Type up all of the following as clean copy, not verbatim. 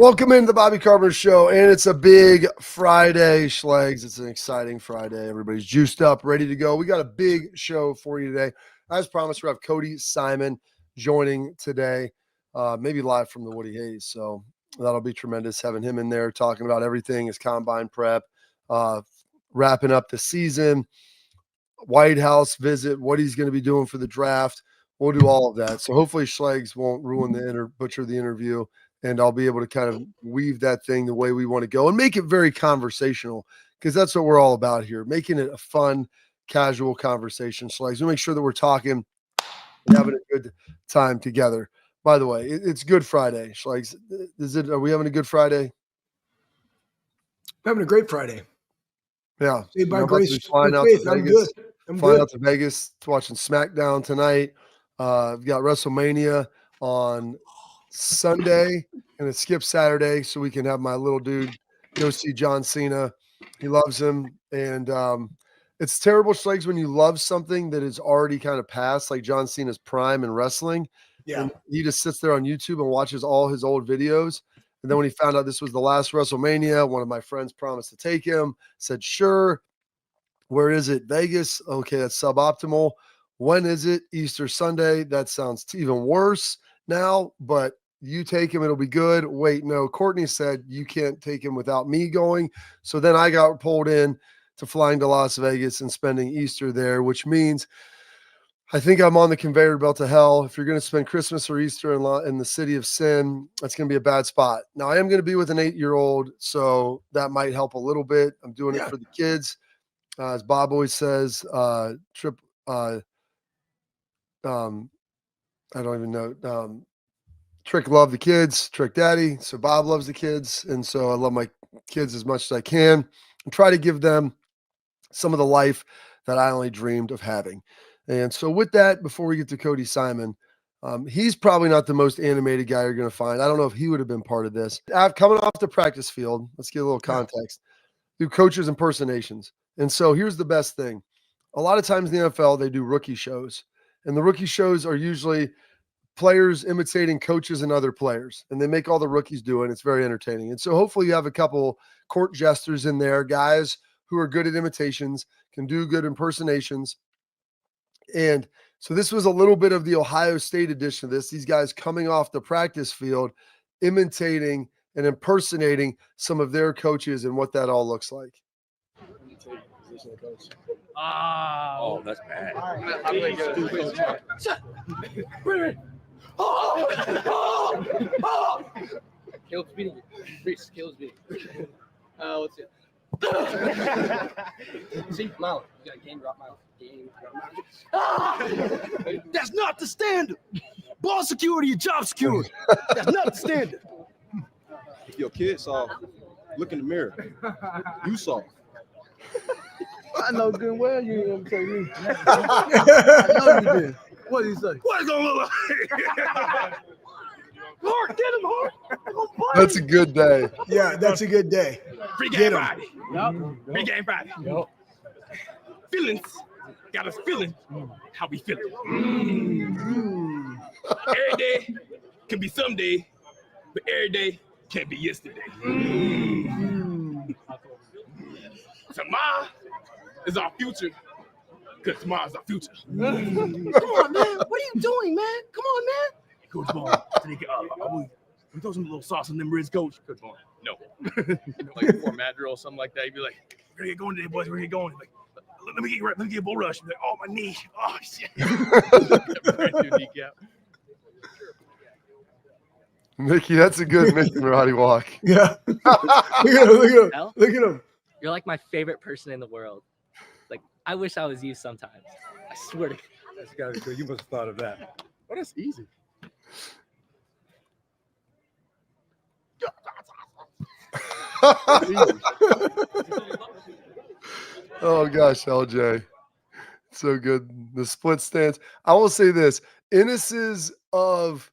Welcome into the Bobby Carpenter Show, and it's a big Friday, Schlegs. It's an exciting Friday. Everybody's juiced up, ready to go. We got a big show for you today. As promised, we have Cody Simon joining today, maybe live from the Woody Hayes. So that'll be tremendous having him in there talking about everything, his combine prep, wrapping up the season, White House visit, what he's going to be doing for the draft. We'll do all of that. So hopefully Schlegs won't ruin butcher the interview. And I'll be able to kind of weave that thing the way we want to go and make it very conversational, because that's what we're all about here, making it a fun, casual conversation. So we make sure that we're talking and having a good time together. By the way, it's Good Friday. Schlegs, are we having a good Friday? We're having a great Friday. Yeah. By grace, flying out faith, to Vegas. I'm flying out to Vegas to watching SmackDown tonight. We've got WrestleMania on Sunday, and it skips Saturday so we can have my little dude go see John Cena. He loves him, and it's terrible, Schlegs, when you love something that is already kind of past, like John Cena's prime in wrestling. Yeah, and he just sits there on YouTube and watches all his old videos. And then when he found out this was the last WrestleMania, one of my friends promised to take him, said, sure. Where is it? Vegas. Okay, that's suboptimal. When is it? Easter Sunday. That sounds even worse now, but you take him, it'll be good. Wait, no, Courtney said you can't take him without me going. So then I got pulled in to flying to Las Vegas and spending Easter there, which means I think I'm on the conveyor belt to hell. If you're going to spend Christmas or Easter in the city of sin, that's going to be a bad spot. Now, I am going to be with an 8-year-old, so that might help a little bit. I'm doing it for the kids. As Bob always says, I don't even know. Trick love the kids, Trick daddy. So Bob loves the kids. And so I love my kids as much as I can and try to give them some of the life that I only dreamed of having. And so with that, before we get to Cody Simon, he's probably not the most animated guy you're going to find. I don't know if he would have been part of this. Coming off the practice field, let's get a little context. Do coaches impersonations. And so here's the best thing. A lot of times in the NFL, they do rookie shows. And the rookie shows are usually players imitating coaches and other players, and they make all the rookies do it. It's very entertaining. And so hopefully you have a couple court jesters in there, guys who are good at imitations, can do good impersonations. And so this was a little bit of the Ohio State edition of this. These guys coming off the practice field, imitating and impersonating some of their coaches and what that all looks like. Oh, that's bad. Caleb's beating you. Reese, Caleb's beating you. What's it? See, Miles. You got game drop, Miles. That's not the standard. Ball security and job security. That's not the standard. If your kid saw, look in the mirror. You saw. I know good well you ain't gonna tell me. I know you did. What did he say? What is gonna look like? Hard, get him hard. That's a good day. Yeah, that's a good day. Free game Friday. Free game Friday. Feelings. Got us feeling how we feeling. Every day can be someday, but every day can't be yesterday. Tomorrow is our future, because tomorrow's our future. Come on, man. What are you doing, man? Come on, man. Coach Ball, we throw some little sauce on them ribs, Coach. Coach Ball, no. Like a format drill or something like that. You'd be like, We're gonna get going today, boys. We're gonna get going. Like, let me get a bull rush. Like, oh, my knee. Oh, shit. Mickey, that's a good Mickey Roddy walk. Yeah. Look at him. Look at him. You're like my favorite person in the world. Like, I wish I was you sometimes. I swear to God. That's gotta be good. You must have thought of that. Oh, that's easy. Oh gosh, LJ. So good. The split stance. I will say this. Ennis's of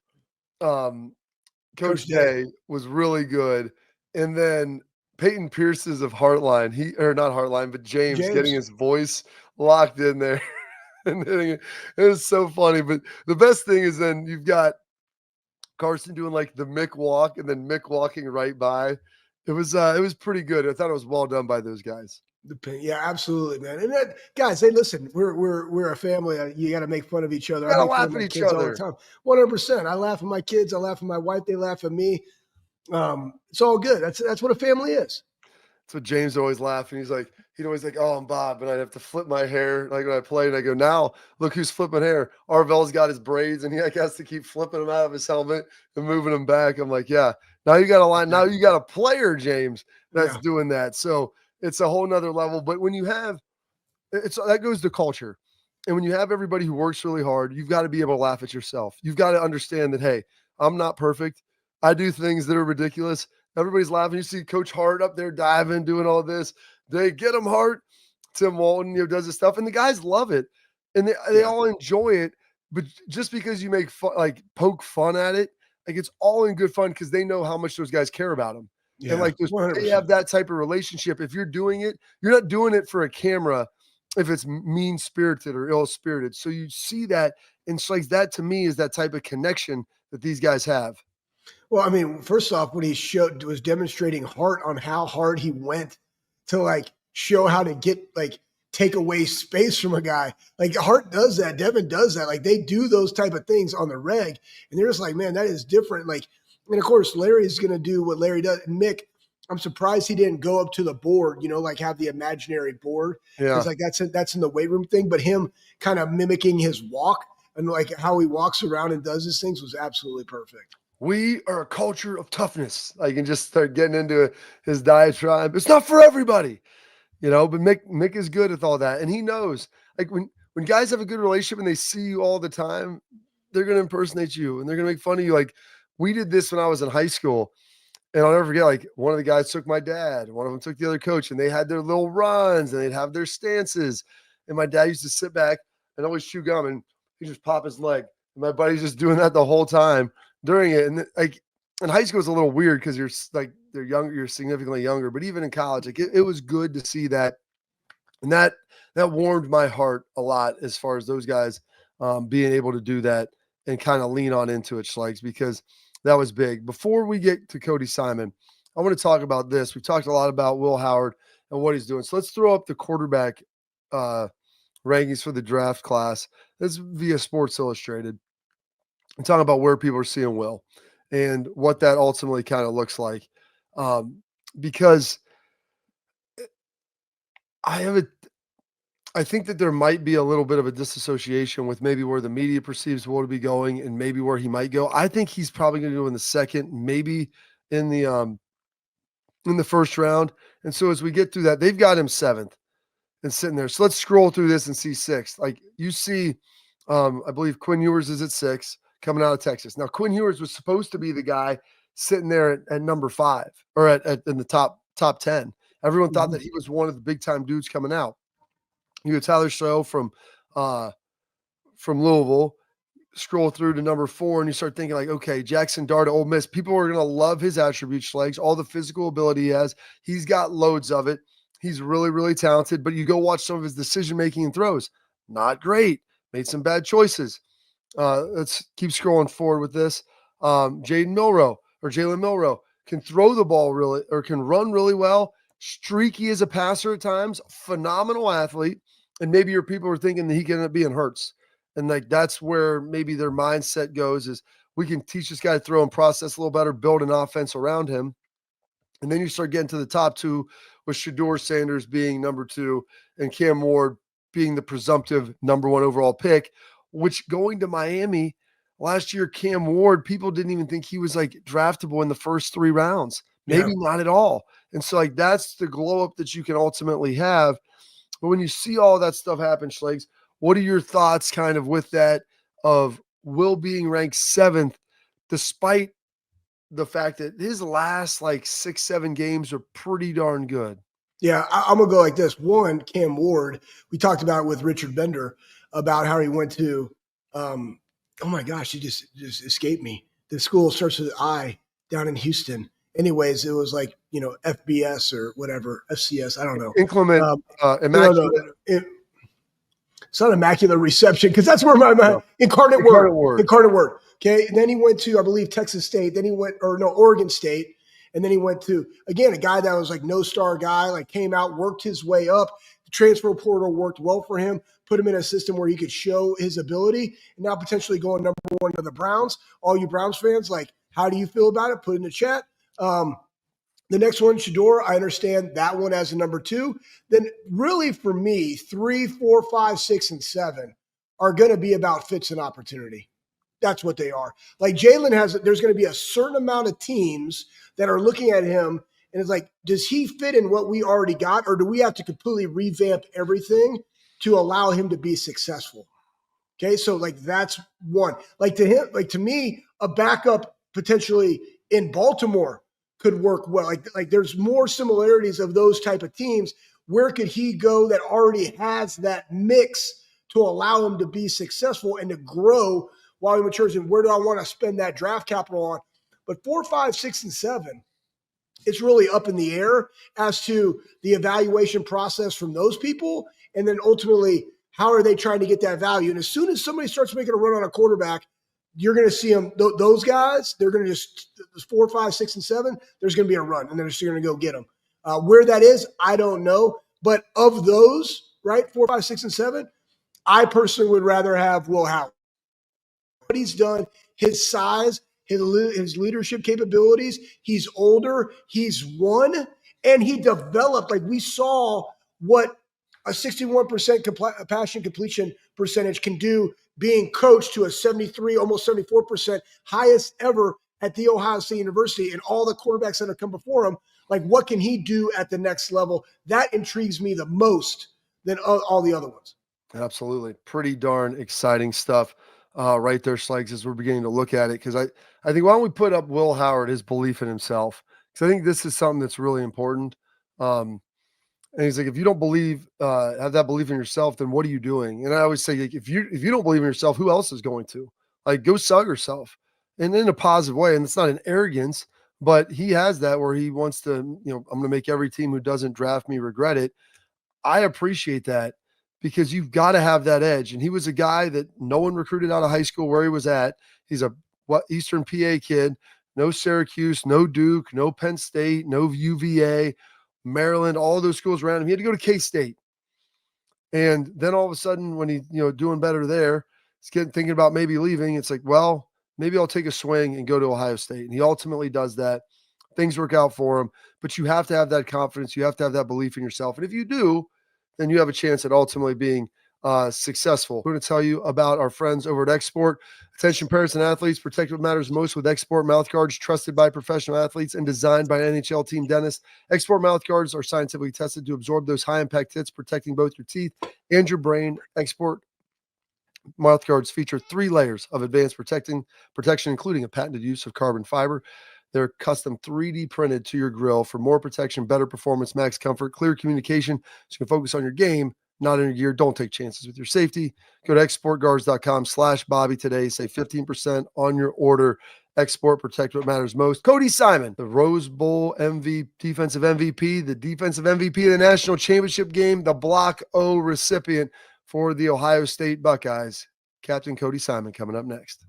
Coach Day was really good. And then Peyton Pierce's of Heartline, not Heartline, but James getting his voice locked in there. And then it was so funny. But the best thing is then you've got Carson doing like the Mick walk and then Mick walking right by. It was pretty good. I thought it was well done by those guys. Yeah, absolutely, man. And guys, hey, listen, we're a family. You got to make fun of each other. You I gotta make fun laugh of at my each kids all the other. time. 100%. I laugh at my kids. I laugh at my wife. They laugh at me. It's all good. That's what a family is. That's what James always laughing. He'd always like, oh, I'm Bob, and I'd have to flip my hair like when I played. I go, now look who's flipping hair. Arvell's got his braids, and he like has to keep flipping them out of his helmet and moving them back. I'm like, yeah. Now you got a line. Now you got a player, James, that's doing that. So it's a whole nother level. But when you have that goes to culture. And when you have everybody who works really hard, you've got to be able to laugh at yourself. You've got to understand that, hey, I'm not perfect. I do things that are ridiculous. Everybody's laughing. You see Coach Hart up there diving, doing all this. They get him, Hart. Tim Walton, does this stuff, and the guys love it, and they all enjoy it. But just because you make fun, like poke fun at it, like it's all in good fun because they know how much those guys care about them. Yeah, and like they have that type of relationship. If you're doing it, you're not doing it for a camera. If it's mean spirited or ill spirited, so you see that, and it's like that to me is that type of connection that these guys have. Well, I mean, first off, when he was demonstrating Hart on how hard he went to like show how to take away space from a guy. Like Hart does that, Devin does that. Like they do those type of things on the reg, and they're just like, man, that is different. Like, and of course, Larry's going to do what Larry does. And Mick, I'm surprised he didn't go up to the board, like have the imaginary board. Yeah, because like that's in the weight room thing. But him kind of mimicking his walk and like how he walks around and does his things was absolutely perfect. We are a culture of toughness. I can just start getting into his diatribe. It's not for everybody, but Mick is good at all that. And he knows, like when guys have a good relationship and they see you all the time, they're going to impersonate you and they're going to make fun of you. Like we did this when I was in high school, and I'll never forget, like one of the guys took my dad, one of them took the other coach, and they had their little runs and they'd have their stances. And my dad used to sit back and always chew gum and he'd just pop his leg. And my buddy's just doing that the whole time during it. And like in high school, it's a little weird because they're younger, you're significantly younger, but even in college, like it was good to see that. And that warmed my heart a lot as far as those guys being able to do that and kind of lean on into it, Schlegs, because that was big. Before we get to Cody Simon, I want to talk about this. We talked a lot about Will Howard and what he's doing. So let's throw up the quarterback rankings for the draft class. That's via Sports Illustrated. And talking about where people are seeing Will and what that ultimately kind of looks like. Because I think that there might be a little bit of a disassociation with maybe where the media perceives Will to be going and maybe where he might go. I think he's probably going to go in the second, maybe in the first round. And so as we get through that, they've got him seventh and sitting there. So let's scroll through this and see sixth. Like you see, I believe Quinn Ewers is at 6 coming out of Texas. Now Quinn Ewers was supposed to be the guy sitting there at number 5 or in the top 10. Everyone thought that he was one of the big time dudes coming out. You get Tyler Show from Louisville. Scroll through to number 4, and you start thinking like, okay, Jackson Dart at Ole Miss. People are going to love his attributes, Schlegs, all the physical ability he has. He's got loads of it. He's really, really talented. But you go watch some of his decision making and throws, not great. Made some bad choices. Let's keep scrolling forward with this. Jalen Milroe can throw the ball really, or can run really well. Streaky as a passer at times. Phenomenal athlete. And maybe your people are thinking that he can end up being Hurts. And like that's where maybe their mindset goes is we can teach this guy to throw and process a little better, build an offense around him. And then you start getting to the top 2 with Shedeur Sanders being number 2 and Cam Ward being the presumptive number 1 overall pick, which going to Miami last year, Cam Ward, people didn't even think he was like draftable in the first 3 rounds, maybe not at all. And so like that's the glow up that you can ultimately have. But when you see all that stuff happen, Schlegs, what are your thoughts kind of with that of Will being ranked 7th, despite the fact that his last like 6-7 games are pretty darn good? Yeah, I'm going to go like this. One, Cam Ward, we talked about it with Richard Bender about how he went to, oh my gosh, he just escaped me. The school starts with I down in Houston. Anyways, it was like, FBS or whatever, FCS, I don't know. Immaculate. It's not immaculate reception because that's where my No. incarnate Incarnate word. Okay. And then he went to, I believe, Texas State. Then he went, Oregon State. And then he went to, again, a guy that was like no star guy, like came out, worked his way up. The transfer portal worked well for him, put him in a system where he could show his ability, and now potentially going number one to the Browns. All you Browns fans, like, how do you feel about it? Put in the chat. The next one, Shador, I understand that one as a number 2. Then really for me, 3, 4, 5, 6, and 7 are going to be about fits and opportunity. That's what they are. Like Jalen there's going to be a certain amount of teams that are looking at him and it's like, does he fit in what we already got, or do we have to completely revamp everything to allow him to be successful? Okay, so like that's one. Like to him, like to me, a backup potentially in Baltimore could work well. Like there's more similarities of those type of teams. Where could he go that already has that mix to allow him to be successful and to grow while he matures? And where do I want to spend that draft capital on? But 4, 5, 6, and 7, it's really up in the air as to the evaluation process from those people. And then ultimately, how are they trying to get that value? And as soon as somebody starts making a run on a quarterback, you're going to see them, those guys, they're going to just 4, 5, 6, and 7, there's going to be a run, and they're just going to go get them. Where that is, I don't know. But of those, right, 4, 5, 6, and 7, I personally would rather have Will Howard. What he's done, his size, his leadership capabilities, he's older, he's won, and he developed. Like we saw what a 61% passion completion percentage can do being coached to a 73, almost 74% highest ever at The Ohio State University, and all the quarterbacks that have come before him. Like, what can he do at the next level? That intrigues me the most than all the other ones. Absolutely. Pretty darn exciting stuff right there, Sleggs, as we're beginning to look at it. Because I think why don't we put up Will Howard, his belief in himself? Because I think this is something that's really important. And he's like, if you don't believe, have that belief in yourself, then what are you doing? And I always say, like, if you don't believe in yourself, who else is going to? Like, go sell yourself, and in a positive way. And it's not an arrogance, but he has that where he wants to, I'm going to make every team who doesn't draft me regret it. I appreciate that because you've got to have that edge. And he was a guy that no one recruited out of high school where he was at. He's a Eastern PA kid, no Syracuse, no Duke, no Penn State, no UVA, Maryland, all those schools around him. He had to go to K-State. And then all of a sudden when he, doing better there, he's thinking about maybe leaving. It's like, well, maybe I'll take a swing and go to Ohio State. And he ultimately does that. Things work out for him, but you have to have that confidence. You have to have that belief in yourself. And if you do, then you have a chance at ultimately being successful. We're going to tell you about our friends over at Export. Attention parents and athletes, protect what matters most with Export mouth guards, trusted by professional athletes and designed by an NHL team dentist. Export mouth guards are scientifically tested to absorb those high-impact hits, protecting both your teeth and your brain. Export mouth guards feature 3 layers of advanced protection, including a patented use of carbon fiber. They're custom 3D printed to your grill for more protection, better performance, max comfort, clear communication, so you can focus on your game, not on your gear. Don't take chances with your safety. Go to exportguards.com/Bobby today. Save 15% on your order. Export, protect what matters most. Cody Simon, the Rose Bowl defensive MVP, the defensive MVP of the national championship game, the Block O recipient for the Ohio State Buckeyes. Captain Cody Simon coming up next.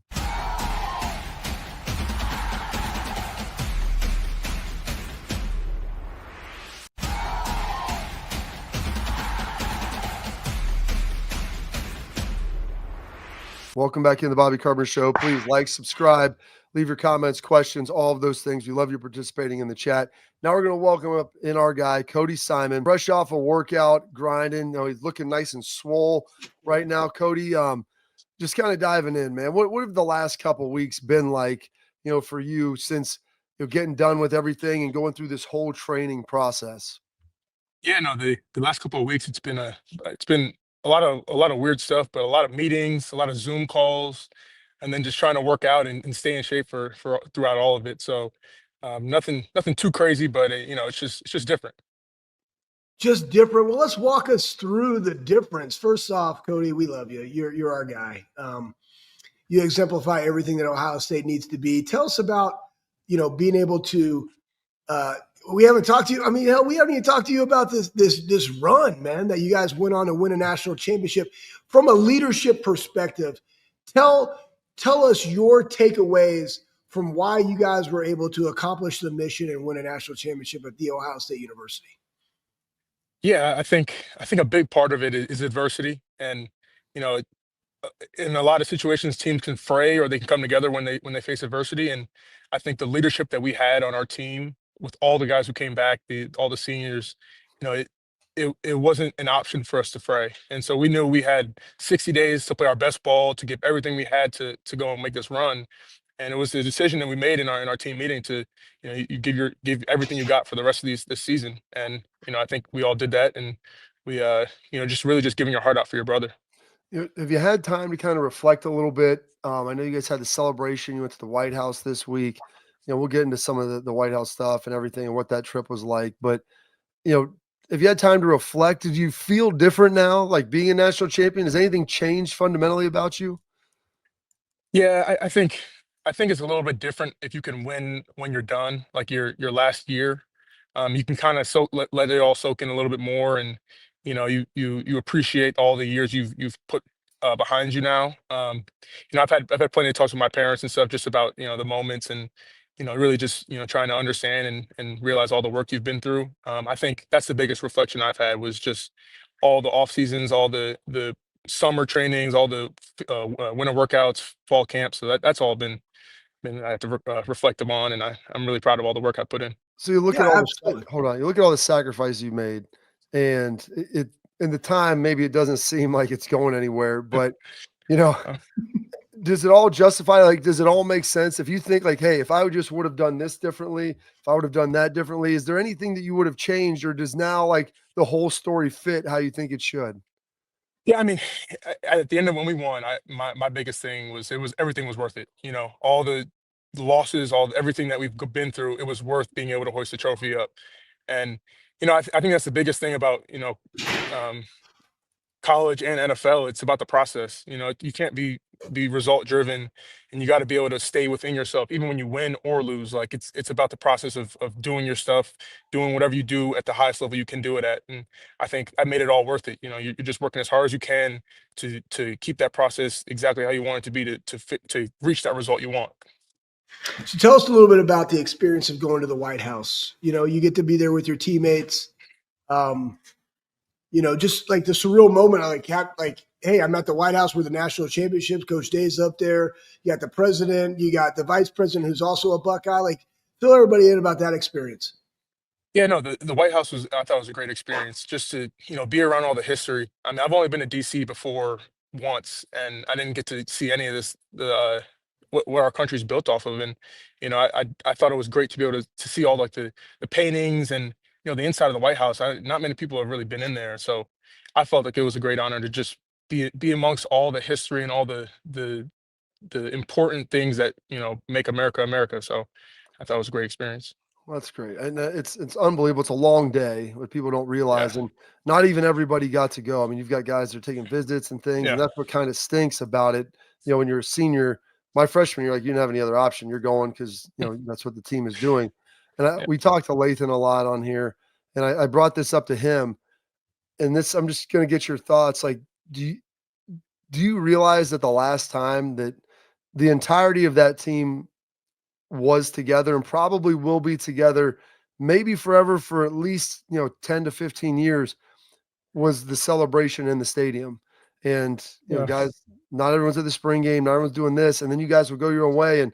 Welcome back in the Bobby Carpenter Show. Please like, subscribe, leave your comments, questions, all of those things. We love you participating in the chat. Now we're going to welcome up in our guy, Cody Simon, fresh off a workout, grinding. He's looking nice and swole right now. Cody, just kind of diving in, man. What have the last couple of weeks been like, for you since getting done with everything and going through this whole training process? Yeah, no, the last couple of weeks it's been a lot of weird stuff, but a lot of meetings, a lot of Zoom calls, and then just trying to work out and stay in shape for throughout all of it. So nothing too crazy, but it's just different. Just different. Well, let's walk us through the difference. First off, Cody, we love you. You're our guy. You exemplify everything that Ohio State needs to be. Tell us about being able to we haven't talked to you. I mean, hell, we haven't even talked to you about this run, man, that you guys went on to win a national championship. From a leadership perspective, tell us your takeaways from why you guys were able to accomplish the mission and win a national championship at The Ohio State University. Yeah, I think a big part of it is adversity, and you know, in a lot of situations, teams can fray or they can come together when they face adversity. And I think the leadership that we had on our team with all the guys who came back, all the seniors, you know, it wasn't an option for us to fray. And so we knew we had 60 days to play our best ball, to give everything we had to go and make this run. And it was the decision that we made in our team meeting to, you give everything you got for the rest of this season. And I think we all did that, and we just really just giving your heart out for your brother. Have you had time to kind of reflect a little bit? I know you guys had the celebration. You went to the White House this week. We'll get into some of the White House stuff and everything and what that trip was like. But, if you had time to reflect, did you feel different now, like being a national champion? Has anything changed fundamentally about you? Yeah, I think it's a little bit different if you can win when you're done, like your last year. You can kind of let it all soak in a little bit more, and you appreciate all the years you've put behind you now. I've had plenty of talks with my parents and stuff just about the moments, and really just trying to understand and realize all the work you've been through. I think that's the biggest reflection I've had was just all the off seasons, all the summer trainings, all the winter workouts, fall camps. So that's all been I have to reflect upon, and I'm really proud of all the work I put in. So you look Yeah, at all absolutely. hold on, you look at all the sacrifice you made, and it in the time maybe it doesn't seem like it's going anywhere, but you know, Uh, does it all justify? Like, does it all make sense if you think like, hey, if I would have done this differently, if I would have done that differently, is there anything that you would have changed, or does now like the whole story fit how you think it should? yeah, I mean, at the end of when we won, my biggest thing was everything was worth it. All the losses, everything that we've been through, it was worth being able to hoist the trophy up. And I think that's the biggest thing about um, college and NFL. It's about the process. You can't be result driven, and you got to be able to stay within yourself, even when you win or lose. Like it's about the process of doing your stuff, doing whatever you do at the highest level you can do it at. And I think I made it all worth it. You're just working as hard as you can to keep that process exactly how you want it to be to reach that result you want. So tell us a little bit about the experience of going to the White House. You get to be there with your teammates. Um, just like the surreal moment, like, hey, I'm at the White House where the national championships. Coach Day's up there. You got the president. You got the vice president, who's also a Buckeye. Like, fill everybody in about that experience. Yeah, no, the White House I thought was a great experience just to, be around all the history. I mean, I've only been to DC before once, and I didn't get to see any of this, what our country's built off of. And, I thought it was great to be able to see all like the paintings and, the inside of the White House. Not many people have really been in there. So I felt like it was a great honor to just be amongst all the history and all the important things that, make America America. So I thought it was a great experience. Well, that's great, and it's unbelievable. It's a long day, what people don't Yeah. realize, and not even everybody got to go. I mean, you've got guys that are taking visits and things, and Yeah. that's what kind of stinks about it. When you're a senior, my freshman year, like you didn't have any other option. You're going because that's what the team is doing. And Yeah. we talked to Lathan a lot on here, and I brought this up to him, and this I'm just going to get your thoughts. Like, do you realize that the last time that the entirety of that team was together and probably will be together maybe forever for at least 10 to 15 years was the celebration in the stadium. And Yeah. guys, not everyone's at the spring game, not everyone's doing this, and then you guys would go your own way, and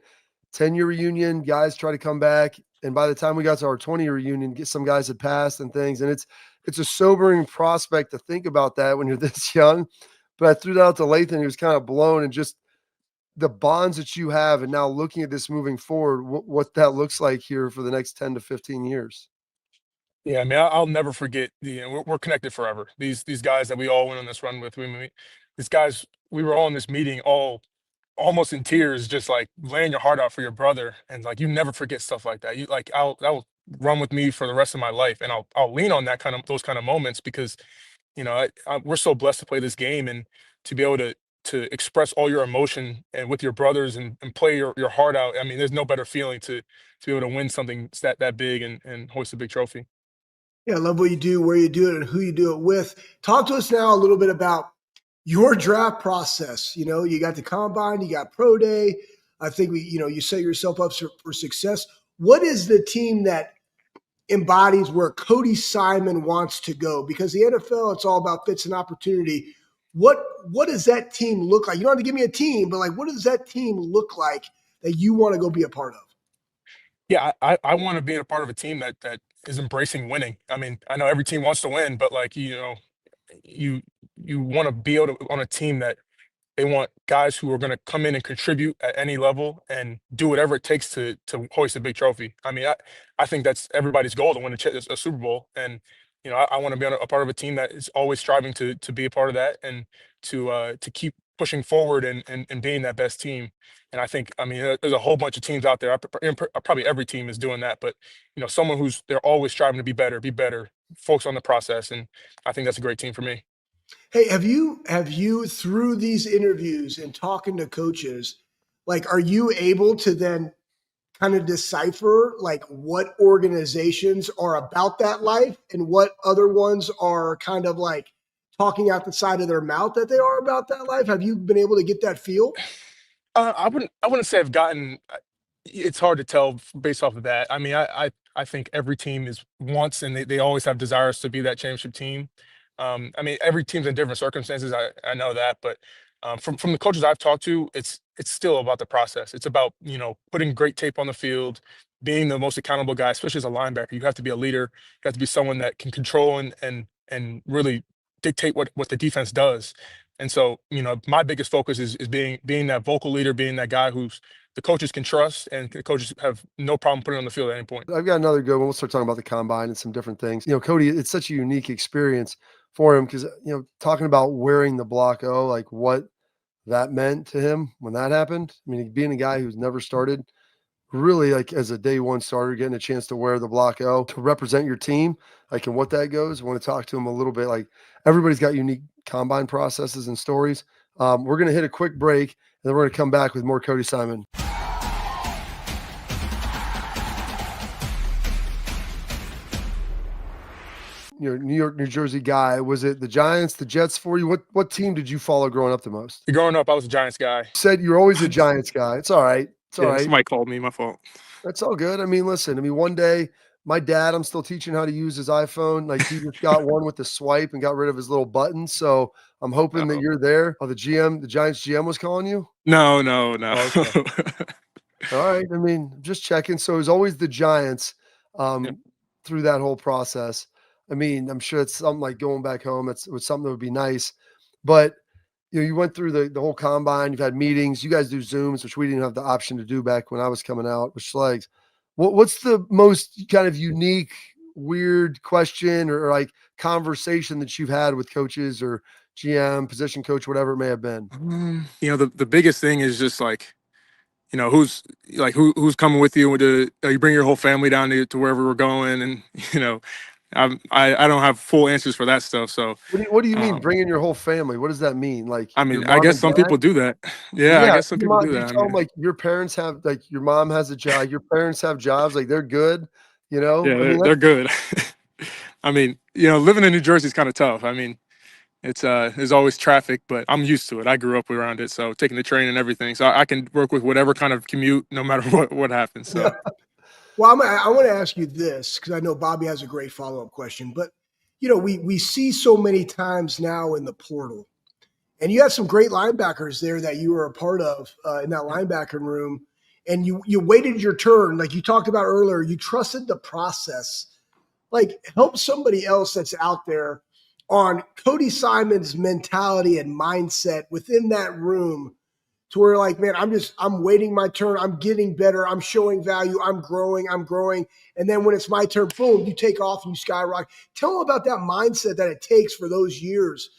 10-year reunion guys try to come back, and by the time we got to our 20-year reunion, get some guys had passed and things, and it's a sobering prospect to think about that when you're this young. But I threw that out to Lathan. He was kind of blown, and just the bonds that you have, and now looking at this moving forward, what that looks like here for the next 10 to 15 years. Yeah, I mean, I'll never forget we're connected forever. These guys that we all went on this run with, these guys, we were all in this meeting, all almost in tears, just like laying your heart out for your brother, and like you never forget stuff like that. That will run with me for the rest of my life, and I'll lean on those kind of moments because we're so blessed to play this game and to be able to express all your emotion and with your brothers and play your heart out. I mean, there's no better feeling to be able to win something that big and hoist a big trophy. Yeah, I love what you do, where you do it, and who you do it with. Talk to us now a little bit about your draft process. You know, you got the combine, you got pro day. I think you set yourself up for success. What is the team that embodies where Cody Simon wants to go? Because the NFL, it's all about fits and opportunity. What does that team look like? You don't have to give me a team, but like, what does that team look like that you want to go be a part of? Yeah, I want to be a part of a team that is embracing winning. I mean, I know every team wants to win, but like you you want to be able to on a team that they want guys who are going to come in and contribute at any level and do whatever it takes to hoist a big trophy. I mean, I think that's everybody's goal to win a Super Bowl, and I want to be on a part of a team that is always striving to be a part of that and to keep pushing forward and being that best team. And I think, I mean, there's a whole bunch of teams out there. Probably every team is doing that, but someone who's they're always striving to be better, focus on the process, and I think that's a great team for me. Hey, have you through these interviews and talking to coaches, like, are you able to then kind of decipher like what organizations are about that life and what other ones are kind of like talking out the side of their mouth that they are about that life? Have you been able to get that feel? I wouldn't say I've gotten. It's hard to tell based off of that. I mean, I think every team is wants and they always have desires to be that championship team. I mean, every team's in different circumstances. I know that, but from the coaches I've talked to, it's still about the process. It's about putting great tape on the field, being the most accountable guy, especially as a linebacker. You have to be a leader. You have to be someone that can control and really dictate what the defense does. And so, my biggest focus is being that vocal leader, being that guy who's the coaches can trust and the coaches have no problem putting on the field at any point. I've got another good one. We'll start talking about the combine and some different things. Cody, it's such a unique experience for him because, talking about wearing the block O, like what that meant to him when that happened. I mean, being a guy who's never started, really like as a day one starter, getting a chance to wear the block O to represent your team, like and what that goes. I want to talk to him a little bit. Like everybody's got unique combine processes and stories. We're going to hit a quick break and then we're going to come back with more Cody Simon. New York, New Jersey guy. Was it the Giants, the Jets for you? What team did you follow growing up the most? Growing up, I was a Giants guy. You said you're always a Giants guy. It's all right. It's all right. Somebody called me. My fault. That's all good. I mean, listen, one day my dad, I'm still teaching how to use his iPhone. Like he just got one with the swipe and got rid of his little buttons. So I'm hoping that you're there. Oh, the Giants GM was calling you? No. Oh, okay. All right. I mean, just checking. So it was always the Giants through that whole process. I mean, I'm sure it's something like going back home. It was something that would be nice. But, you went through the whole combine. You've had meetings. You guys do Zooms, which we didn't have the option to do back when I was coming out with Schlegs. What's the most kind of unique, weird question or like conversation that you've had with coaches or GM, position coach, whatever it may have been? The biggest thing is just like, who's who's coming with you? You bring your whole family down to wherever we're going, and I don't have full answers for that stuff. So What do you mean bringing your whole family? What does that mean? Like, I mean, your I mom guess and some dad? people do that. Yeah, I guess some people do Do you that. I tell them mean, like your parents have like your mom has a job, your parents have jobs, like they're good, yeah, I mean, they're good. I mean, living in New Jersey is kind of tough. I mean, there's always traffic, but I'm used to it. I grew up around it, so taking the train and everything, so I can work with whatever kind of commute, no matter what happens. So. Well, I want to ask you this because I know Bobby has a great follow up question, but we see so many times now in the portal, and you had some great linebackers there that you were a part of in that linebacker room, and you waited your turn, like you talked about earlier. You trusted the process. Like, help somebody else that's out there on Cody Simon's mentality and mindset within that room to where like, man, I'm waiting my turn. I'm getting better. I'm showing value. I'm growing. And then when it's my turn, boom, you take off and you skyrocket. Tell them about that mindset that it takes for those years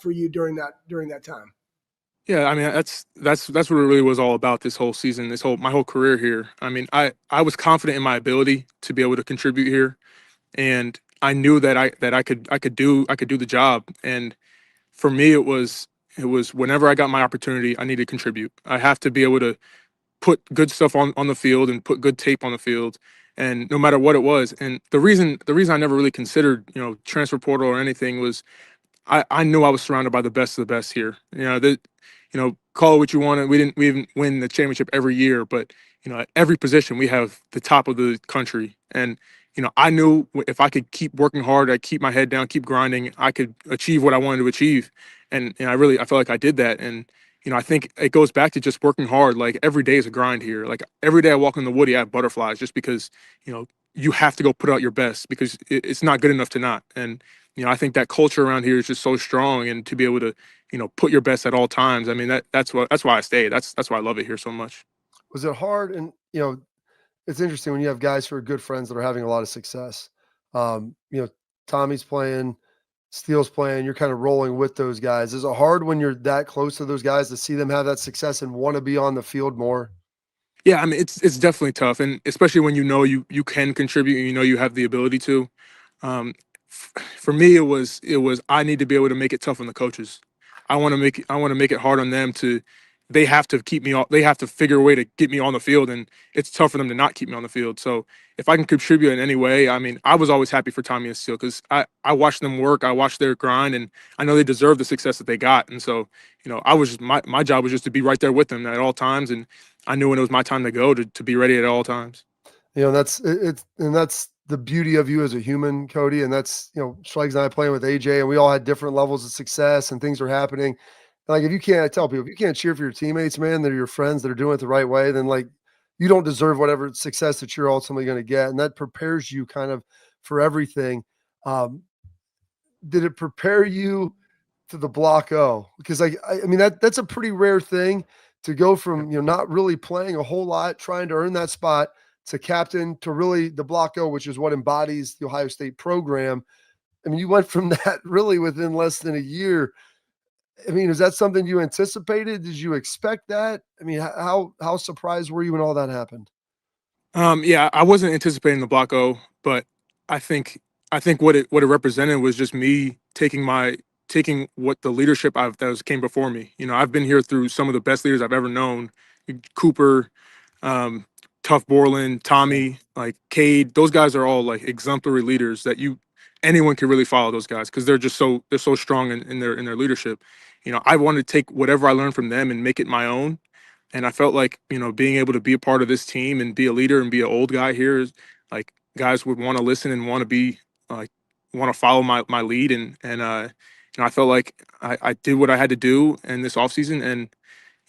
for you during that time. Yeah, I mean that's what it really was all about this whole season, my whole career here. I mean, I was confident in my ability to be able to contribute here, and I knew that I could do the job. And for me, it was It was whenever I got my opportunity, I need to contribute. I have to be able to put good stuff on the field and put good tape on the field, and no matter what it was. And the reason I never really considered transfer portal or anything was I knew I was surrounded by the best of the best here. Call it what you want. We didn't win the championship every year, but at every position we have the top of the country. And I knew if I could keep working hard, I keep my head down, keep grinding, I could achieve what I wanted to achieve. And I felt like I did that. And I think it goes back to just working hard. Like every day is a grind here. Like every day I walk in the woody, I have butterflies just because you have to go put out your best because it's not good enough to not. And I think that culture around here is just so strong, and to be able to, put your best at all times. I mean, that's why I stay. That's why I love it here so much. Was it hard? And it's interesting when you have guys who are good friends that are having a lot of success. Tommy's playing, Steele's playing. You're kind of rolling with those guys. Is it hard when you're that close to those guys to see them have that success and want to be on the field more? Yeah, I mean, it's definitely tough, and especially when you can contribute and you have the ability to. Um, for me, it was I need to be able to make it tough on the coaches. I want to make it hard on them to. They have to keep me on. They have to figure a way to get me on the field, and it's tough for them to not keep me on the field. So if I can contribute in any way, I mean, I was always happy for Tommy and Steele because I watched them work, I watched their grind, and I know they deserve the success that they got. And so I was just, my job was just to be right there with them at all times, and I knew when it was my time to go to be ready at all times. That's the beauty of you as a human, Cody. And that's, Schleggs and I playing with AJ, and we all had different levels of success and things are happening. Like, if you can't, I tell people, if you can't cheer for your teammates, man, that are your friends that are doing it the right way, then like you don't deserve whatever success that you're ultimately going to get. And that prepares you kind of for everything. Um, did it prepare you to the block O? Because I mean, that's a pretty rare thing to go from, not really playing a whole lot, trying to earn that spot, to captain, to really the block O, which is what embodies the Ohio State program. I mean, you went from that really within less than a year. I mean, is that something you anticipated? Did you expect that? I mean, how surprised were you when all that happened? Yeah, I wasn't anticipating the block O, but I think what it represented was just me taking what the leadership came before me. I've been here through some of the best leaders I've ever known, Cooper, um, Tough Borland, Tommy, like Cade. Those guys are all like exemplary leaders that anyone can really follow those guys because they're so strong in their leadership. I wanted to take whatever I learned from them and make it my own, and I felt like, being able to be a part of this team and be a leader and be an old guy here is like guys would want to listen and want to be like want to follow my lead. And I felt like I did what I had to do in this offseason. And,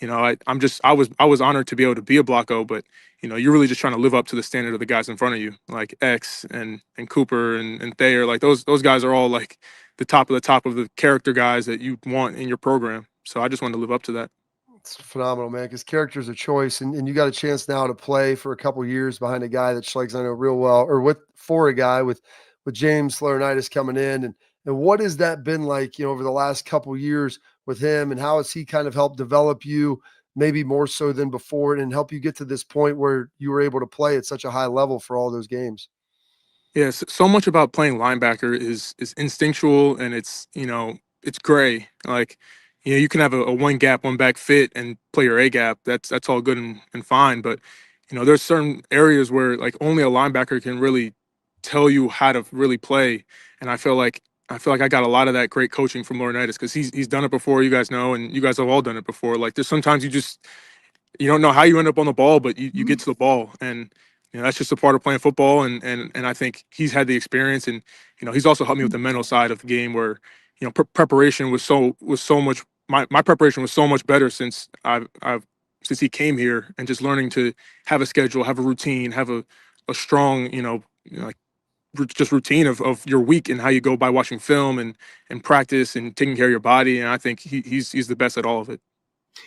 I was honored to be able to be a block O, but you're really just trying to live up to the standard of the guys in front of you, like X and Cooper and Thayer. Like those guys are all like the top of the character guys that you want in your program. So I just wanted to live up to that. It's phenomenal, man, because character's a choice, and you got a chance now to play for a couple years behind a guy that Schleggs I know real well, or for a guy with James Laurinaitis coming in, and what has that been like, over the last couple years with him, and how has he kind of helped develop you, maybe more so than before, and help you get to this point where you were able to play at such a high level for all those games? Yeah, so much about playing linebacker is instinctual, and it's gray. Like, you can have a one gap, one back fit and play your A gap. That's all good and fine. But there's certain areas where like only a linebacker can really tell you how to really play. And I feel like I got a lot of that great coaching from Laurinaitis because he's done it before, you guys know, and you guys have all done it before. Like there's sometimes you don't know how you end up on the ball, but you get to the ball, and that's just a part of playing football. And I think he's had the experience, and he's also helped me with the mental side of the game, where preparation was so much. My preparation was so much better I've since he came here, and just learning to have a schedule, have a routine, have a strong like just routine of your week and how you go by watching film and practice and taking care of your body. And I think he's the best at all of it.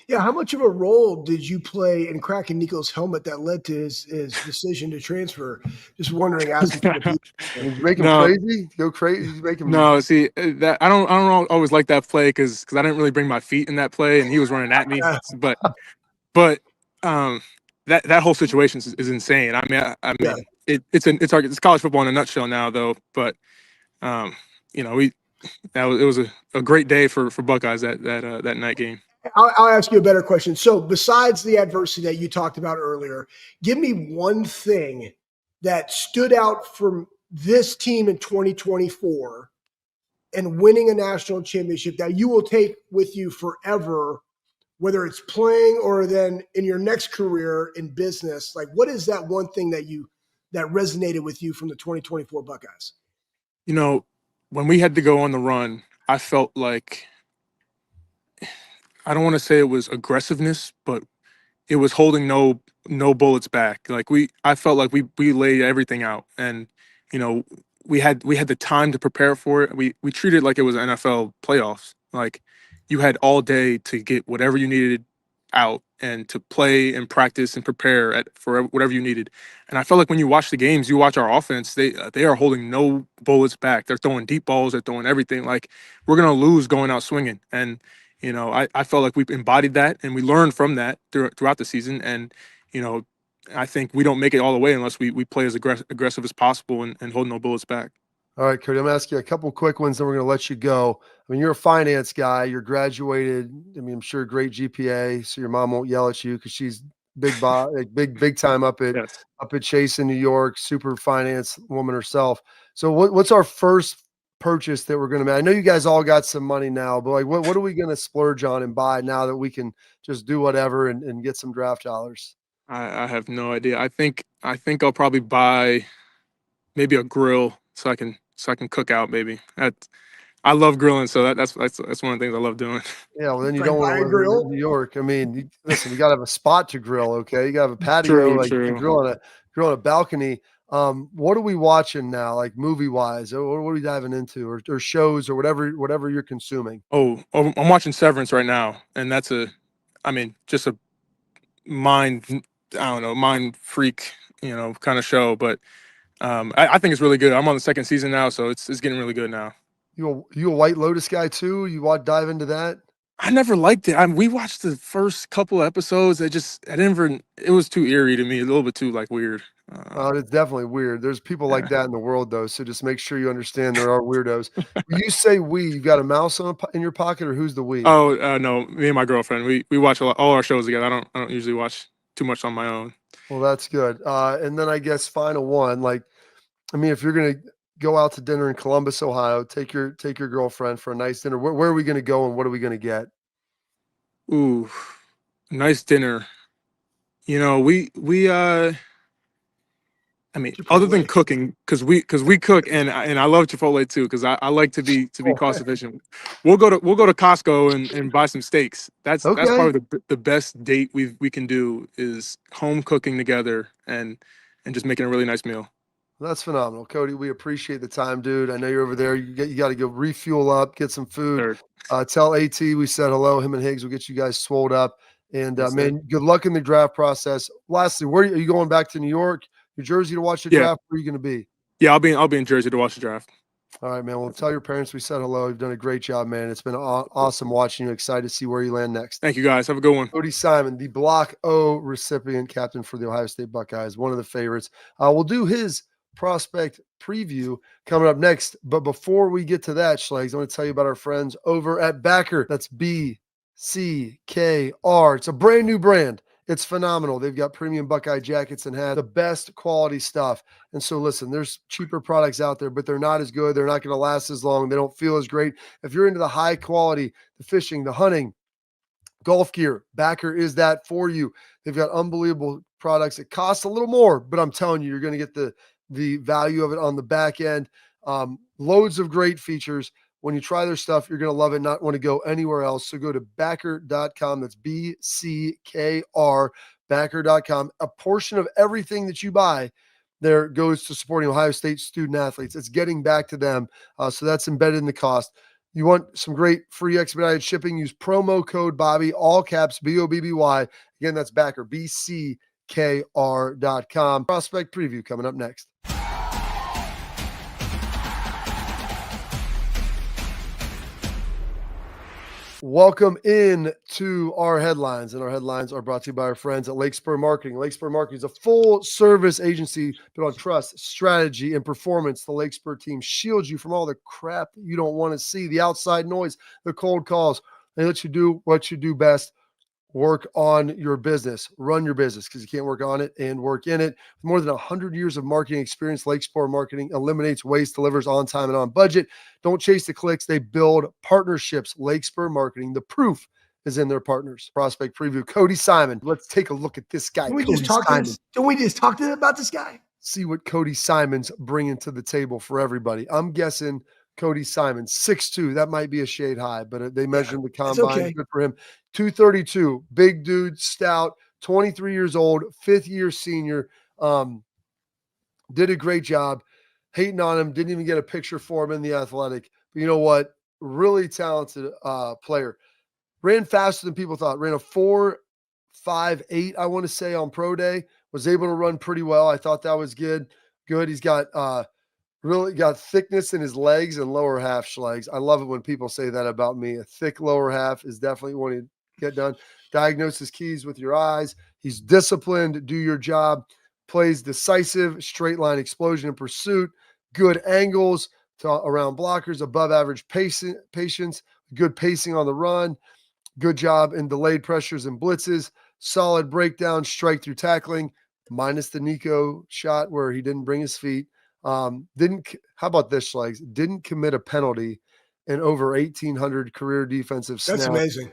Yeah, how much of a role did you play in cracking Nico's helmet that led to his decision to transfer? Just wondering, asking for the people. Did you make him No, crazy? Go crazy? You make him no. See, that I don't always like that play because I didn't really bring my feet in that play, and he was running at me. But um, that whole situation is insane. I mean, I Yeah. mean, it's college football in a nutshell now, though. But um, we it was a great day for Buckeyes that night game. I'll ask you a better question. So besides the adversity that you talked about earlier, give me one thing that stood out from this team in 2024 and winning a national championship that you will take with you forever, whether it's playing or then in your next career in business. Like, what is that one thing that resonated with you from the 2024 Buckeyes? You know, when we had to go on the run, I felt like, I don't want to say it was aggressiveness, but it was holding no bullets back. Like I felt like we laid everything out, and you know we had the time to prepare for it. We treated it like it was NFL playoffs. Like you had all day to get whatever you needed out and to play and practice and prepare for whatever you needed. And I felt like when you watch the games, you watch our offense, they are holding no bullets back. They're throwing deep balls, they're throwing everything. Like we're gonna lose going out swinging. And I felt like we embodied that and we learned from that throughout the season. And, I think we don't make it all the way unless we play as aggressive as possible and hold no bullets back. All right, Cody, I'm going to ask you a couple quick ones, then we're going to let you go. I mean, you're a finance guy. You're graduated. I mean, I'm sure great GPA, so your mom won't yell at you because she's like big time up Yes. at Chase in New York, super finance woman herself. So what's our first purchase that we're going to make? I know you guys all got some money now, but like what are we going to splurge on and buy now that we can just do whatever and get some draft dollars? I have no idea. I think I'll probably buy maybe a grill so I can cook out maybe. I love grilling, so that's one of the things I love doing. Yeah, well, then you Like don't want buy to a live grill? in New York. I mean, listen, you got to have a spot to grill. Okay, you got to have a patio, True, like you can true. grill on a balcony. What are we watching now, like movie wise? What are we diving into, or shows, or whatever you're consuming? Oh, I'm watching Severance right now, and that's just a mind, I don't know, mind freak, kind of show. But I think it's really good. I'm on the second season now, so it's getting really good now. You a White Lotus guy too? You want dive into that? I never liked it. We watched the first couple episodes. It was too eerie to me, a little bit too like weird. It's definitely weird. There's people like that in the world, though. So just make sure you understand there are weirdos. When you say we, you got a mouse in your pocket, or who's the we? Oh no, me and my girlfriend, we watch all our shows together. I don't usually watch too much on my own. Well, that's good. And then I guess final one, like, I mean, if you're gonna go out to dinner in Columbus, Ohio, take your girlfriend for a nice dinner. Where are we gonna go and what are we gonna get? Ooh, nice dinner. We I mean, other than Chipotle. cooking, because we cook and I love Chipotle too, because I like to be cost efficient. We'll go to Costco and buy some steaks. That's Okay. probably the best date we can do is home cooking together and just making a really nice meal. That's phenomenal, Cody. We appreciate the time, dude. I know you're over there. You got to go refuel up, get some food. Sure. Tell AT we said hello. Him and Higgs will get you guys swolled up. And Yes, sir. man, good luck in the draft process. Lastly, where are you going back to New York, New Jersey to watch the Yeah. draft? Where are you going to be? Yeah, I'll be in Jersey to watch the draft. All right, man. Well, tell your parents we said hello. You've done a great job, man. It's been awesome watching you. Excited to see where you land next. Thank you guys. Have a good one. Cody Simon, the Block O recipient, captain for the Ohio State Buckeyes, one of the favorites. We'll do his prospect preview coming up next. But before we get to that, Schlegs, I want to tell you about our friends over at Backer. That's BCKR. It's a brand new brand. It's phenomenal. They've got premium Buckeye jackets and hats, the best quality stuff. And so listen, there's cheaper products out there, but they're not as good. They're not going to last as long. They don't feel as great. If you're into the high quality, the fishing, the hunting, golf gear, Backer is that for you. They've got unbelievable products. It costs a little more, but I'm telling you, you're going to get the value of it on the back end. Loads of great features. When you try their stuff, you're going to love it, not want to go anywhere else. So go to backer.com. That's BCKR, backer.com. A portion of everything that you buy there goes to supporting Ohio State student athletes. It's getting back to them. So that's embedded in the cost. You want some great free expedited shipping? Use promo code Bobby, all caps, BOBBY. Again, that's Backer, BCKR.com. Prospect preview coming up next. Welcome in to our headlines, and our headlines are brought to you by our friends at Lakespur Marketing. Lakespur Marketing is a full-service agency built on trust, strategy, and performance. The Lakespur team shields you from all the crap that you don't want to see, the outside noise, the cold calls. They let you do what you do best. Work on your business, run your business, because you can't work on it and work in it. With more than 100 years of marketing experience, Lakespur Marketing eliminates waste, delivers on time and on budget. Don't chase the clicks. They build partnerships. Lakespur Marketing, the proof is in their partners. Prospect preview, Cody Simon. Let's take a look at this guy, Can we Cody just talk Simon. Don't we just talk to them about this guy? See what Cody Simon's bringing to the table for everybody. I'm guessing Cody Simon, 6'2". That might be a shade high, but they measured him the combine. okay. Good for him. 232, big dude, stout, 23 years old, 5th-year senior. Did a great job. Hating on him. Didn't even get a picture for him in the athletic. But you know what? Really talented player. Ran faster than people thought. Ran a 4.58, I want to say, on pro day. Was able to run pretty well. I thought that was good. He's got really got thickness in his legs and lower half legs. I love it when people say that about me. A thick lower half is definitely when you get done. Diagnosis keys with your eyes. He's disciplined. Do your job. Plays decisive. Straight line explosion in pursuit. Good angles around blockers. Above average patience. Good pacing on the run. Good job in delayed pressures and blitzes. Solid breakdown. Strike through tackling. Minus the Nico shot where he didn't bring his feet. How about this, Schlegs? Didn't commit a penalty in over 1,800 career defensive snaps. That's amazing.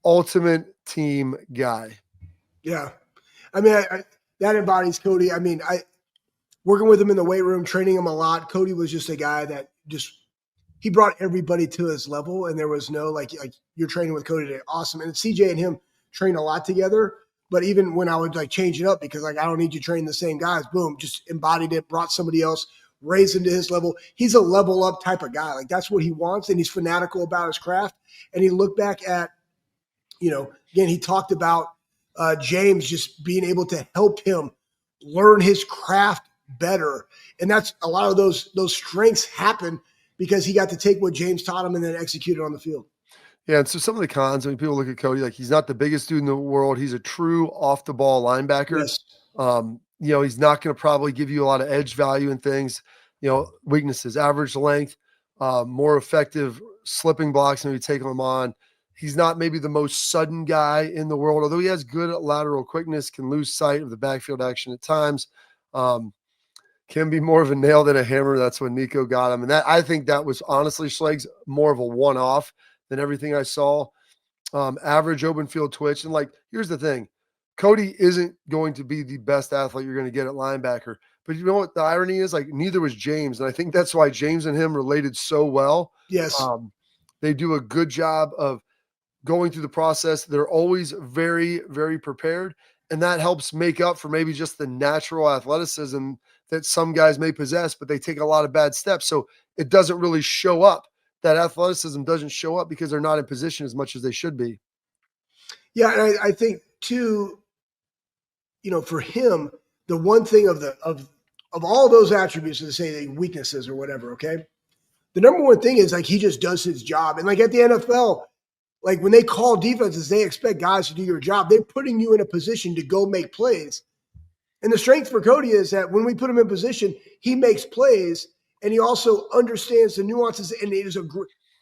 Ultimate team guy. Yeah. I mean, that embodies Cody. I mean, working with him in the weight room, training him a lot. Cody was just a guy that he brought everybody to his level, and there was no like you're training with Cody today. Awesome. And CJ and him train a lot together. But even when I would like change it up because like I don't need you training the same guys, boom, just embodied it, brought somebody else, raised him to his level. He's a level up type of guy. Like that's what he wants, and he's fanatical about his craft. And he looked back at, again, he talked about James just being able to help him learn his craft better. And that's a lot of those strengths happen because he got to take what James taught him and then execute it on the field. Yeah, and so some of the cons, when people look at Cody, like he's not the biggest dude in the world. He's a true off-the-ball linebacker. Yes. He's not going to probably give you a lot of edge value and things. Weaknesses, average length, more effective slipping blocks when you take him on. He's not maybe the most sudden guy in the world, although he has good lateral quickness, can lose sight of the backfield action at times. Can be more of a nail than a hammer. That's when Nico got him. And I think that was honestly, Schlegs, more of a one-off than everything I saw. Average open field twitch. And here's the thing. Cody isn't going to be the best athlete you're going to get at linebacker. But you know what the irony is? Neither was James. And I think that's why James and him related so well. Yes. They do a good job of going through the process. They're always very, very prepared. And that helps make up for maybe just the natural athleticism that some guys may possess, but they take a lot of bad steps. So it doesn't really show up. That athleticism doesn't show up because they're not in position as much as they should be. Yeah, and I think too, for him, the one thing of all those attributes, to say the weaknesses or whatever, okay, the number one thing is he just does his job. And at the NFL, when they call defenses, they expect guys to do your job. They're putting you in a position to go make plays. And the strength for Cody is that when we put him in position, he makes plays, and he also understands the nuances. And it is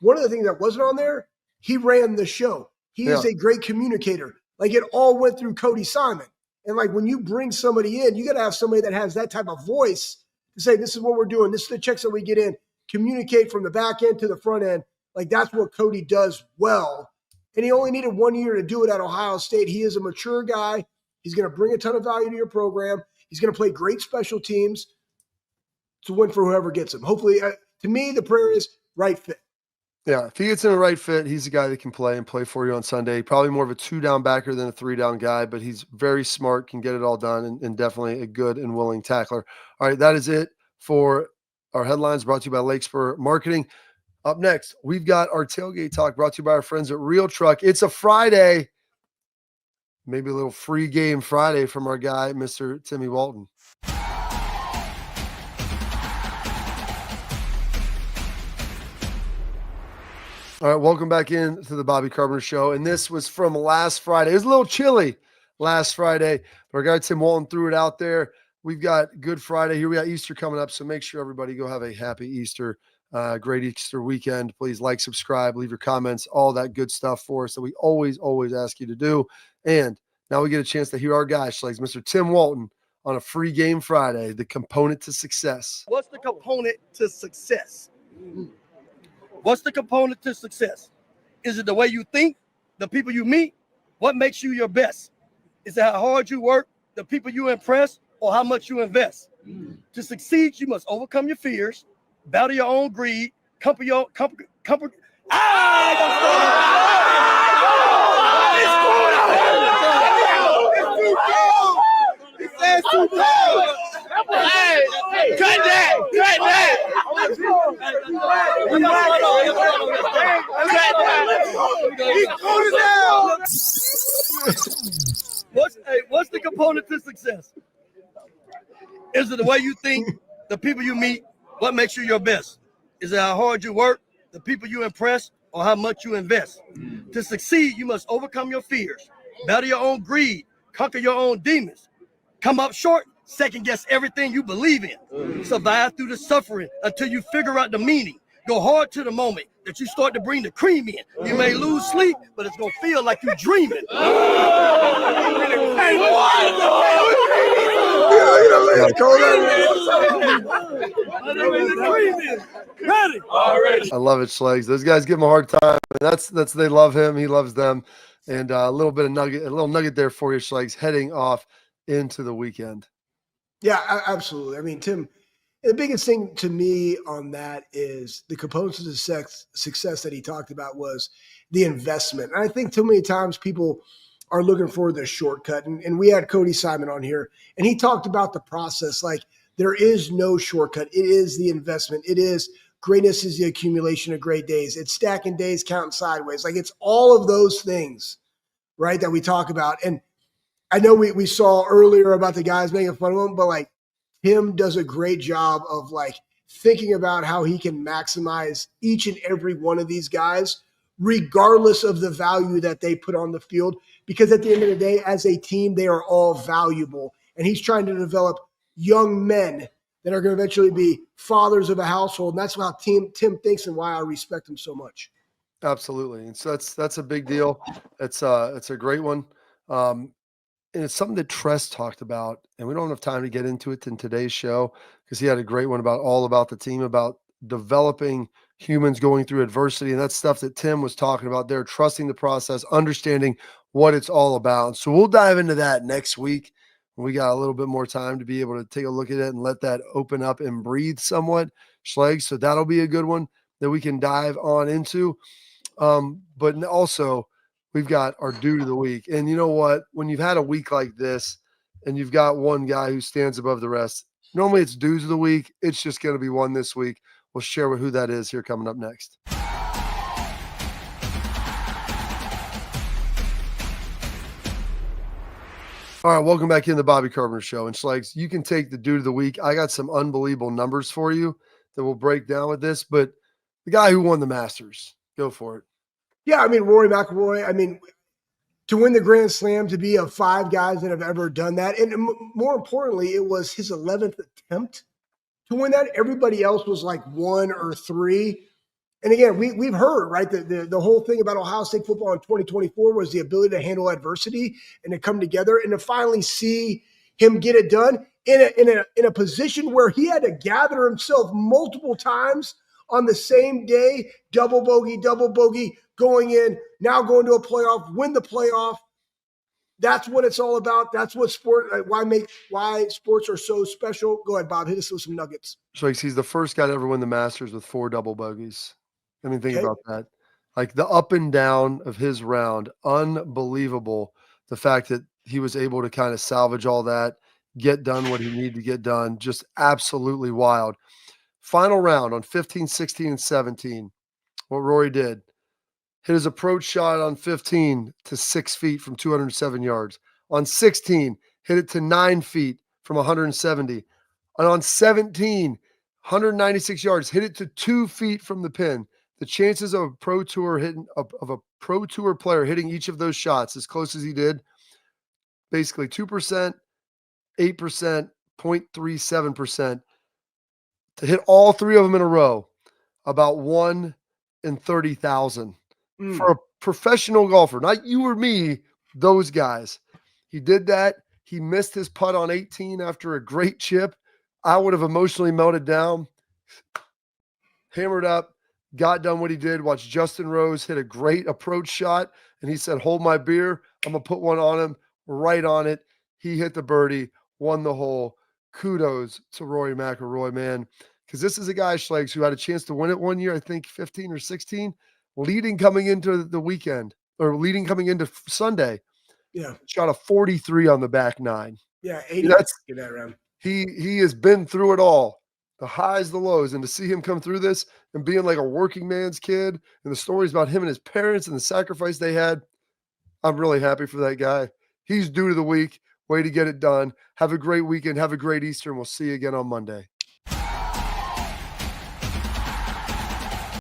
one of the things that wasn't on there, he ran the show. He is a great communicator. It all went through Cody Simon. And when you bring somebody in, you got to have somebody that has that type of voice to say, this is what we're doing. This is the checks that we get in. Communicate from the back end to the front end. That's what Cody does well. And he only needed 1 year to do it at Ohio State. He is a mature guy. He's going to bring a ton of value to your program. He's going to play great special teams to win for whoever gets him. Hopefully, to me, the prayer is right fit. Yeah, if he gets in the right fit, he's a guy that can play for you on Sunday. Probably more of a 2-down backer than a 3-down guy, but he's very smart, can get it all done, and definitely a good and willing tackler. All right, that is it for our headlines brought to you by Lakespur Marketing. Up next, we've got our tailgate talk brought to you by our friends at Real Truck. It's a Friday. Maybe a little free game Friday from our guy, Mr. Timmy Walton. All right, welcome back in to the Bobby Carpenter Show. And this was from last Friday. It was a little chilly last Friday, but our guy Tim Walton threw it out there. We've got Good Friday here. We got Easter coming up, so make sure everybody go have a happy Easter, great Easter weekend. Please like, subscribe, leave your comments, all that good stuff for us that we always ask you to do. And now we get a chance to hear our guy, Schlegs, Mr. Tim Walton, on a free game Friday, the component to success. What's the component to success? What's the component to success? Is it the way you think, the people you meet? What makes you your best? Is it how hard you work, the people you impress, or how much you invest? To succeed, you must overcome your fears, battle your own greed, comfort your comfort. Cut that! What's the component to success? Is it the way you think, the people you meet? What makes you your best? Is it how hard you work, the people you impress, or how much you invest? To succeed, you must overcome your fears, battle your own greed, conquer your own demons, come up short, second guess everything you believe in, survive through the suffering until you figure out the meaning. Go hard to the moment that you start to bring the cream in. You may lose sleep, but it's gonna feel like you're dreaming. I love it, Schlegs. Those guys give him a hard time. That's they love him. He loves them. And a little nugget there for you, Schlegs, heading off into the weekend. Yeah, absolutely. I mean, Tim, the biggest thing to me on that is the components of the success that he talked about was the investment. And I think too many times people are looking for the shortcut. And we had Cody Simon on here, and he talked about the process. Like, there is no shortcut. It is the investment. It is greatness is the accumulation of great days. It's stacking days, counting sideways. Like, it's all of those things, right, that we talk about. And I know we saw earlier about the guys making fun of him, but like Tim does a great job of like thinking about how he can maximize each and every one of these guys, regardless of the value that they put on the field. Because at the end of the day, as a team, they are all valuable. And he's trying to develop young men that are going to eventually be fathers of a household. And that's how Tim thinks and why I respect him so much. Absolutely. And so that's a big deal. It's a great one. And it's something that Tress talked about, and we don't have time to get into it in today's show because he had a great one about the team, about developing humans going through adversity. And that's stuff that Tim was talking about there, trusting the process, understanding what it's all about. So we'll dive into that next week when we got a little bit more time to be able to take a look at it and let that open up and breathe somewhat, Schlegs. So that'll be a good one that we can dive on into. But also, we've got our dude of the week. And you know what? When you've had a week like this and you've got one guy who stands above the rest, normally it's dudes of the week. It's just going to be one this week. We'll share who that is here coming up next. All right, welcome back in the Bobby Carpenter Show. And Schlegs, you can take the dude of the week. I got some unbelievable numbers for you that we'll break down with this, but the guy who won the Masters, go for it. Yeah, I mean, Rory McIlroy, I mean, to win the Grand Slam, to be of 5 guys that have ever done that. And more importantly, it was his 11th attempt to win that. Everybody else was like 1 or 3. And again, we've heard, right, the whole thing about Ohio State football in 2024 was the ability to handle adversity and to come together and to finally see him get it done in a position where he had to gather himself multiple times on the same day, double bogey, going in, now going to a playoff, win the playoff. That's what it's all about. That's what why sports are so special. Go ahead, Bob. Hit us with some nuggets. So he's the first guy to ever win the Masters with 4 double bogeys. I mean, think about that. Like the up and down of his round, unbelievable. The fact that he was able to kind of salvage all that, get done what he needed to get done, just absolutely wild. Final round on 15, 16, and 17, what Rory did, hit his approach shot on 15 to 6 feet from 207 yards. On 16, hit it to 9 feet from 170. And on 17, 196 yards, hit it to 2 feet from the pin. the chances of a pro tour player hitting each of those shots as close as he did, basically 2%, 8%, 0.37%, to hit all three of them in a row, about 1 in 30,000 for a professional golfer, not you or me, those guys. He did that. He missed his putt on 18 after a great chip. I would have emotionally melted down, hammered up, got done what he did, watched Justin Rose hit a great approach shot, and he said, hold my beer. I'm going to put one on him, right on it. He hit the birdie, won the hole. Kudos to Rory McIlroy, man, because this is a guy, Schlegs, who had a chance to win it one year, I think 15 or 16, leading coming into the weekend, or leading coming into Sunday. Yeah. Shot a 43 on the back nine. Yeah, 80 in that round. He has been through it all, the highs, the lows, and to see him come through this and being like a working man's kid, and the stories about him and his parents and the sacrifice they had, I'm really happy for that guy. He's due to the week. Way to get it done. Have a great weekend. Have a great Easter, and we'll see you again on Monday.